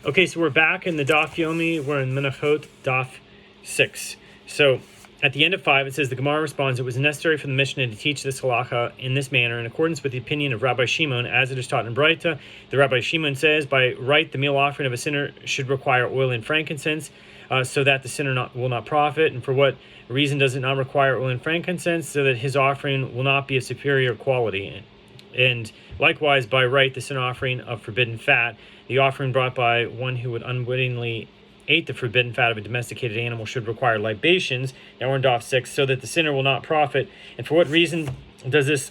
Okay, so we're back in the Daf Yomi. We're in Menachot, Daf 6. So at the end of 5, it says, the Gemara responds, it was necessary for the Mishnah to teach this halacha in this manner in accordance with the opinion of Rabbi Shimon, as it is taught in Braita. The Rabbi Shimon says, by right, the meal offering of a sinner should require oil and frankincense, so that the sinner will not profit. And for what reason does it not require oil and frankincense? So that his offering will not be of superior quality. And likewise, by right, the sin offering of forbidden fat, the offering brought by one who would unwittingly ate the forbidden fat of a domesticated animal, should require libations. Now we're in Daf 6, so that the sinner will not profit. And for what reason does this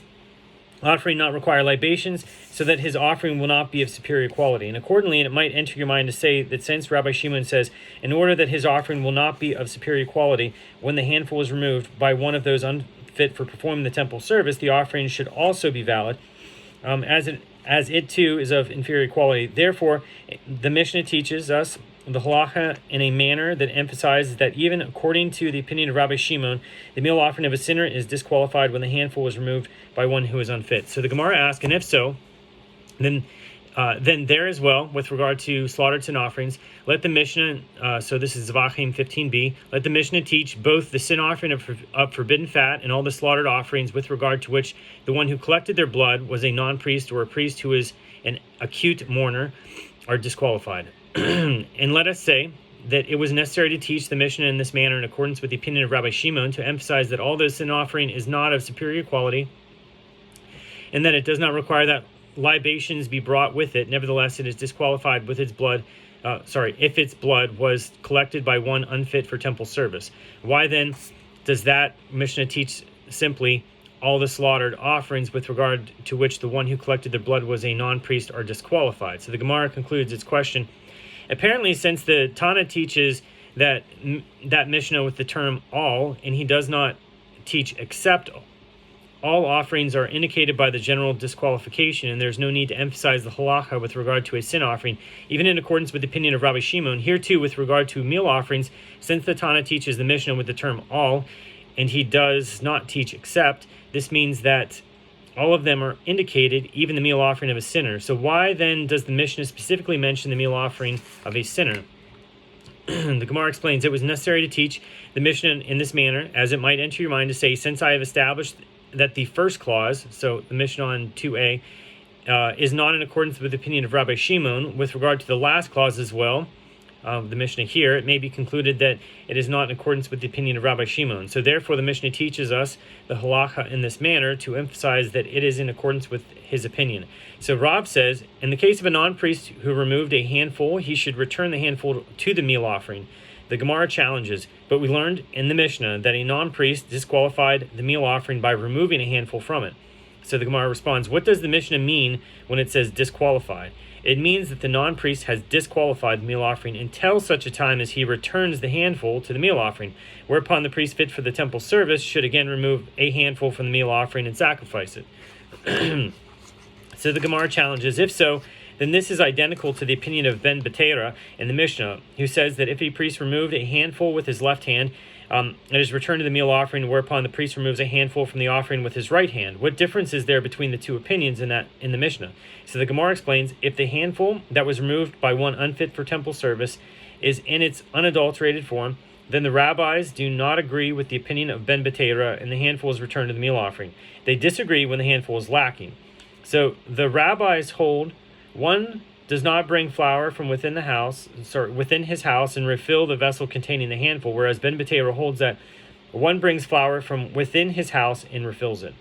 offering not require libations? So that his offering will not be of superior quality. And accordingly, it might enter your mind to say that since Rabbi Shimon says, in order that his offering will not be of superior quality, when the handful is removed by one of those unfit for performing the temple service, the offering should also be valid, as it too is of inferior quality. Therefore, the Mishnah teaches us the halacha in a manner that emphasizes that even according to the opinion of Rabbi Shimon, the meal offering of a sinner is disqualified when the handful is removed by one who is unfit. So the Gemara asks, and if so, then there as well, with regard to slaughtered sin offerings, let the Mishnah, so this is Zvachim 15b, let the Mishnah teach both the sin offering of forbidden fat and all the slaughtered offerings with regard to which the one who collected their blood was a non-priest or a priest who is an acute mourner are disqualified. And let us say that it was necessary to teach the Mishnah in this manner in accordance with the opinion of Rabbi Shimon to emphasize that all the sin offering is not of superior quality and that it does not require that libations be brought with it. Nevertheless, it is disqualified with its blood, if its blood was collected by one unfit for temple service. Why then does that Mishnah teach simply all the slaughtered offerings with regard to which the one who collected their blood was a non-priest are disqualified? So the Gemara concludes its question. Apparently, since the Tana teaches that Mishnah with the term all, and he does not teach except all offerings are indicated by the general disqualification, and there's no need to emphasize the halacha with regard to a sin offering, even in accordance with the opinion of Rabbi Shimon. Here too, with regard to meal offerings, since the Tana teaches the Mishnah with the term all, and he does not teach except, this means that all of them are indicated, even the meal offering of a sinner. So why then does the Mishnah specifically mention the meal offering of a sinner? The Gemara explains, it was necessary to teach the Mishnah in this manner, as it might enter your mind to say, since I have established that the first clause, so the Mishnah on 2a, is not in accordance with the opinion of Rabbi Shimon, with regard to the last clause as well, the Mishnah here, it may be concluded that it is not in accordance with the opinion of Rabbi Shimon. So therefore the Mishnah teaches us the halacha in this manner to emphasize that it is in accordance with his opinion. So Rav says, in the case of a non-priest who removed a handful, he should return the handful to the meal offering. The Gemara challenges, but we learned in the Mishnah that a non-priest disqualified the meal offering by removing a handful from it. So the Gemara responds, what does the Mishnah mean when it says disqualified? It means that the non-priest has disqualified the meal offering until such a time as he returns the handful to the meal offering, whereupon the priest fit for the temple service should again remove a handful from the meal offering and sacrifice it. So the Gemara challenges, if so, then this is identical to the opinion of Ben Betera in the Mishnah, who says that if a priest removed a handful with his left hand, it is returned to the meal offering, whereupon the priest removes a handful from the offering with his right hand. What difference is there between the two opinions in the Mishnah? So the Gemara explains, if the handful that was removed by one unfit for temple service is in its unadulterated form, then the rabbis do not agree with the opinion of Ben Betera, and the handful is returned to the meal offering. They disagree when the handful is lacking. So the rabbis hold one does not bring flour from within his house and refill the vessel containing the handful, whereas Ben Betera holds that one brings flour from within his house and refills it.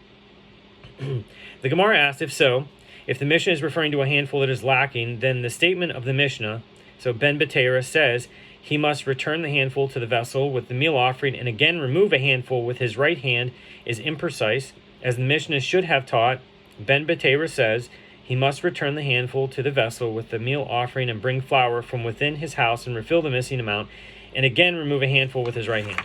The Gemara asks, if so, if the Mishnah is referring to a handful that is lacking, then the statement of the Mishnah, so Ben Betera says, he must return the handful to the vessel with the meal offering and again remove a handful with his right hand, is imprecise, as the Mishnah should have taught. Ben Betera says, he must return the handful to the vessel with the meal offering and bring flour from within his house and refill the missing amount, and again remove a handful with his right hand.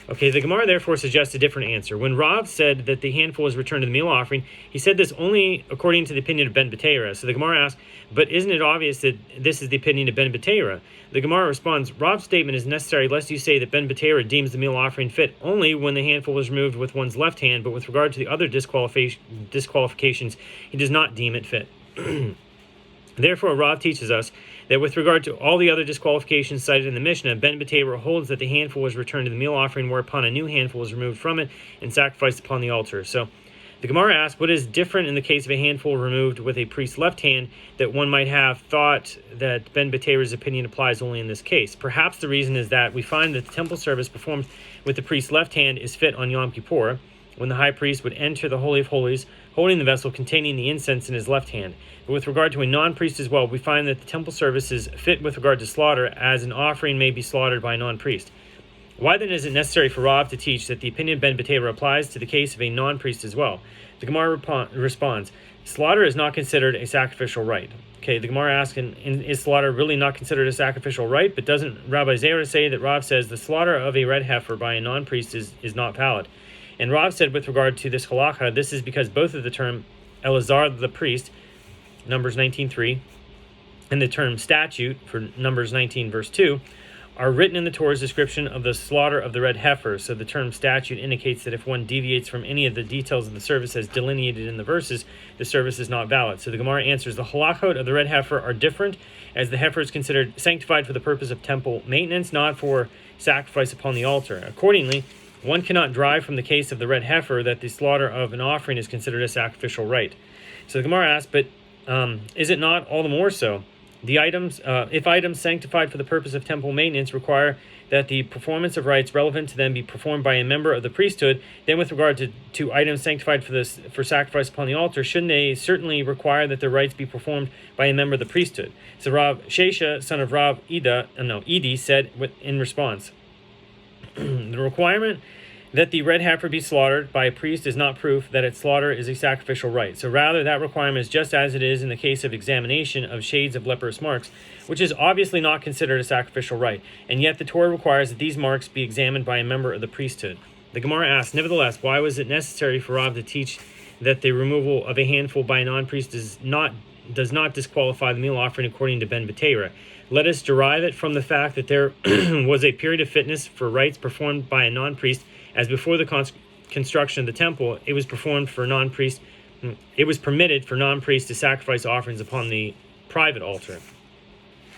Okay, the Gemara therefore suggests a different answer. When Rav said that the handful was returned to the meal offering, he said this only according to the opinion of Ben Betera. So the Gemara asks, but isn't it obvious that this is the opinion of Ben Betera? The Gemara responds, Rav's statement is necessary lest you say that Ben Betera deems the meal offering fit only when the handful was removed with one's left hand, but with regard to the other disqualifications, he does not deem it fit. Therefore, Rav teaches us that with regard to all the other disqualifications cited in the Mishnah, Ben B'Tabor holds that the handful was returned to the meal offering, whereupon a new handful was removed from it and sacrificed upon the altar. So the Gemara asks, what is different in the case of a handful removed with a priest's left hand that one might have thought that Ben B'Tabor's opinion applies only in this case? Perhaps the reason is that we find that the temple service performed with the priest's left hand is fit on Yom Kippur, when the high priest would enter the Holy of Holies, holding the vessel containing the incense in his left hand. But with regard to a non-priest as well, we find that the temple service is fit with regard to slaughter, as an offering may be slaughtered by a non-priest. Why then is it necessary for Rav to teach that the opinion of Ben B'Tabor applies to the case of a non-priest as well? The Gemara responds, slaughter is not considered a sacrificial rite. Okay, the Gemara asks, is slaughter really not considered a sacrificial rite? But doesn't Rabbi Zera say that Rav says the slaughter of a red heifer by a non-priest is not valid? And Rav said with regard to this halacha, this is because both of the term Elazar the priest, Numbers 19:3, and the term statute for Numbers 19 verse 2 are written in the Torah's description of the slaughter of the red heifer. So the term statute indicates that if one deviates from any of the details of the service as delineated in the verses, the service is not valid. So the Gemara answers, the halachot of the red heifer are different, as the heifer is considered sanctified for the purpose of temple maintenance, not for sacrifice upon the altar. Accordingly, one cannot derive from the case of the red heifer that the slaughter of an offering is considered a sacrificial rite. So the Gemara asks, but is it not all the more so? The items, if items sanctified for the purpose of temple maintenance require that the performance of rites relevant to them be performed by a member of the priesthood, then with regard to items sanctified for sacrifice upon the altar, shouldn't they certainly require that the rites be performed by a member of the priesthood? So Rav Shesha, son of Rav Idi, said in response, the requirement that the red heifer be slaughtered by a priest is not proof that its slaughter is a sacrificial rite. So rather, that requirement is just as it is in the case of examination of shades of leprous marks, which is obviously not considered a sacrificial rite, and yet the Torah requires that these marks be examined by a member of the priesthood. The Gemara asks, nevertheless, why was it necessary for Rav to teach that the removal of a handful by a non-priest does not disqualify the meal offering according to Ben B'Tabor? Let us derive it from the fact that there was a period of fitness for rites performed by a non-priest, as before the construction of the temple, it was permitted for non-priests to sacrifice offerings upon the private altar,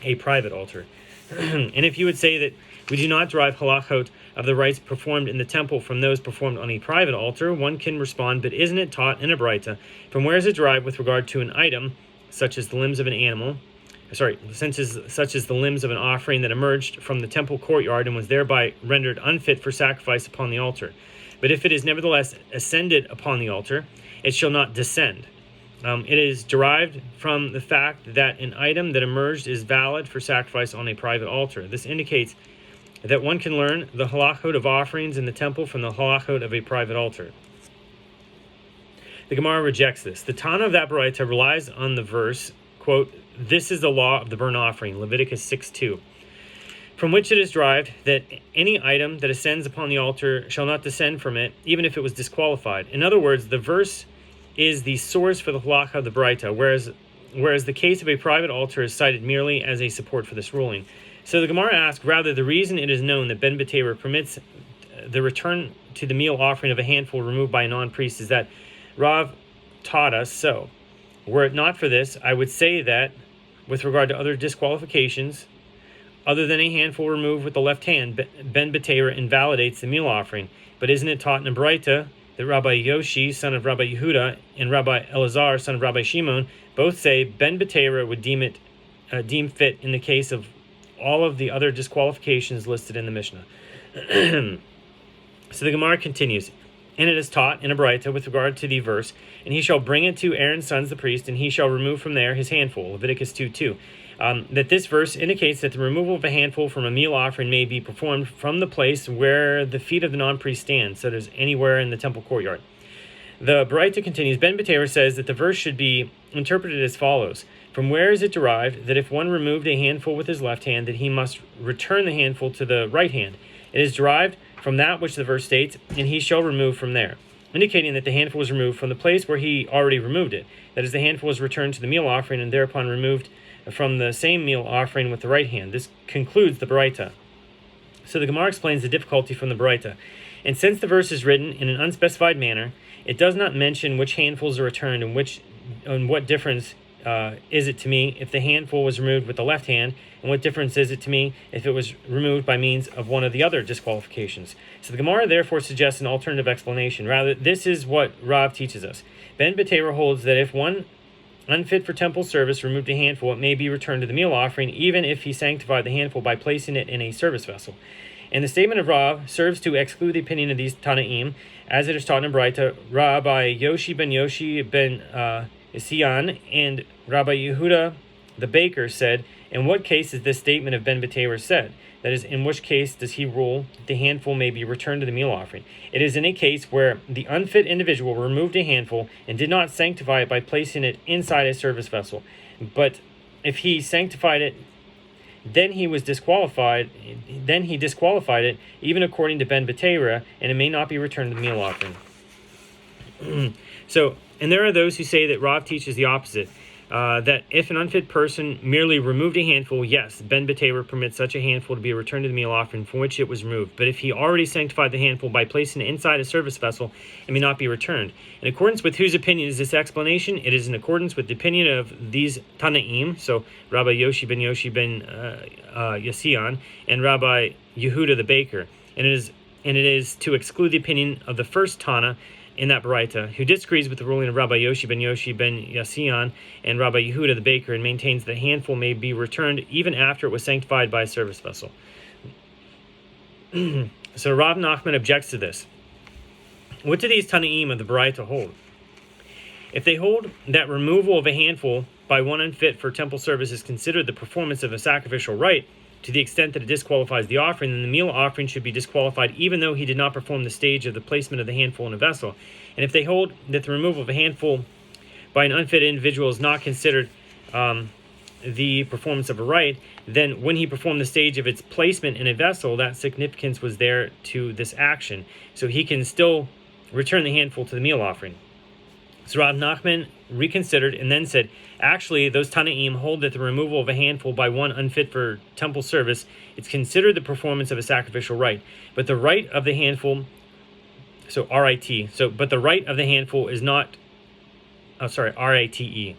a private altar. And if you would say that we do not derive halachot of the rites performed in the temple from those performed on a private altar, one can respond, but isn't it taught in a braita? From where is it derived with regard to an item, such as the limbs of an animal, such as the limbs of an offering that emerged from the temple courtyard and was thereby rendered unfit for sacrifice upon the altar? But if it is nevertheless ascended upon the altar, it shall not descend. It is derived from the fact that an item that emerged is valid for sacrifice on a private altar. This indicates that one can learn the halachot of offerings in the temple from the halachot of a private altar. The Gemara rejects this. The Tana of that Baraita relies on the verse, quote, this is the law of the burnt offering, Leviticus 6:2, from which it is derived that any item that ascends upon the altar shall not descend from it, even if it was disqualified. In other words, the verse is the source for the halacha of the Baraita, whereas the case of a private altar is cited merely as a support for this ruling. So the Gemara asks, rather, the reason it is known that Ben B'Tabor permits the return to the meal offering of a handful removed by a non-priest is that Rav taught us so. Were it not for this, I would say that, with regard to other disqualifications, other than a handful removed with the left hand, Ben B'Tabor invalidates the meal offering. But isn't it taught in a Baraita that Rabbi Yoshi, son of Rabbi Yehuda, and Rabbi Elazar, son of Rabbi Shimon, both say Ben B'Tabor would deem fit in the case of all of the other disqualifications listed in the Mishnah. So the Gemara continues, and it is taught in a Baraita with regard to the verse, and he shall bring it to Aaron's sons the priest, and he shall remove from there his handful, Leviticus 2:2. That this verse indicates that the removal of a handful from a meal offering may be performed from the place where the feet of the non-priest stand, so there's anywhere in the temple courtyard. The Baraita continues, Ben B'Tabor says that the verse should be interpreted as follows. From where is it derived that if one removed a handful with his left hand, that he must return the handful to the right hand? It is derived from that which the verse states, and he shall remove from there, indicating that the handful was removed from the place where he already removed it. That is, the handful was returned to the meal offering and thereupon removed from the same meal offering with the right hand. This concludes the Baraita. So the Gemara explains the difficulty from the Baraita. And since the verse is written in an unspecified manner, it does not mention which handfuls are returned and what difference is it to me if the handful was removed with the left hand, and what difference is it to me if it was removed by means of one of the other disqualifications? So the Gemara therefore suggests an alternative explanation. Rather, this is what Rav teaches us. Ben Betera holds that if one unfit for temple service removed a handful, it may be returned to the meal offering, even if he sanctified the handful by placing it in a service vessel. And the statement of Rav serves to exclude the opinion of these Tanaim, as it is taught in Braita. Rabbi Yoshi ben Isian and Rabbi Yehuda the baker said, in what case is this statement of Ben Betera said? That is, in which case does he rule that the handful may be returned to the meal offering? It is in a case where the unfit individual removed a handful and did not sanctify it by placing it inside a service vessel. But if he sanctified it, then he disqualified it, even according to Ben Betera, and it may not be returned to the meal offering. And there are those who say that Rav teaches the opposite. That if an unfit person merely removed a handful, yes, Ben Betera permits such a handful to be returned to the meal offering from which it was removed. But if he already sanctified the handful by placing it inside a service vessel, it may not be returned. In accordance with whose opinion is this explanation? It is in accordance with the opinion of these Tanaim, so Rabbi Yoshi ben Yassian and Rabbi Yehuda the baker. And it is to exclude the opinion of the first Tana in that Baraita, who disagrees with the ruling of Rabbi Yoshi ben Yassian and Rabbi Yehuda the baker, and maintains the handful may be returned even after it was sanctified by a service vessel. So Rav Nachman objects to this. What do these Tanaim of the Baraita hold? If they hold that removal of a handful by one unfit for temple service is considered the performance of a sacrificial rite, to the extent that it disqualifies the offering, then the meal offering should be disqualified even though he did not perform the stage of the placement of the handful in a vessel. And if they hold that the removal of a handful by an unfit individual is not considered the performance of a rite, then when he performed the stage of its placement in a vessel, that significance was there to this action. So he can still return the handful to the meal offering. So Rav Nachman reconsidered and then said, actually, those Tanaim hold that the removal of a handful by one unfit for temple service is considered the performance of a sacrificial rite. But the rite of the handful, but the rite of the handful is not, R-A-T-E.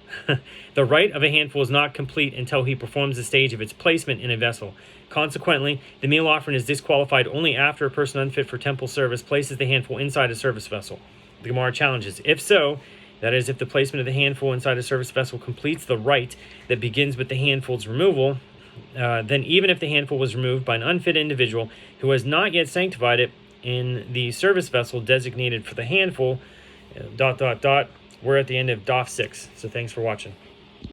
The rite of a handful is not complete until he performs the stage of its placement in a vessel. Consequently, the meal offering is disqualified only after a person unfit for temple service places the handful inside a service vessel. The Gemara challenges, if so, that is, if the placement of the handful inside a service vessel completes the rite that begins with the handful's removal, then even if the handful was removed by an unfit individual who has not yet sanctified it in the service vessel designated for the handful, we're at the end of Daf 6. So thanks for watching.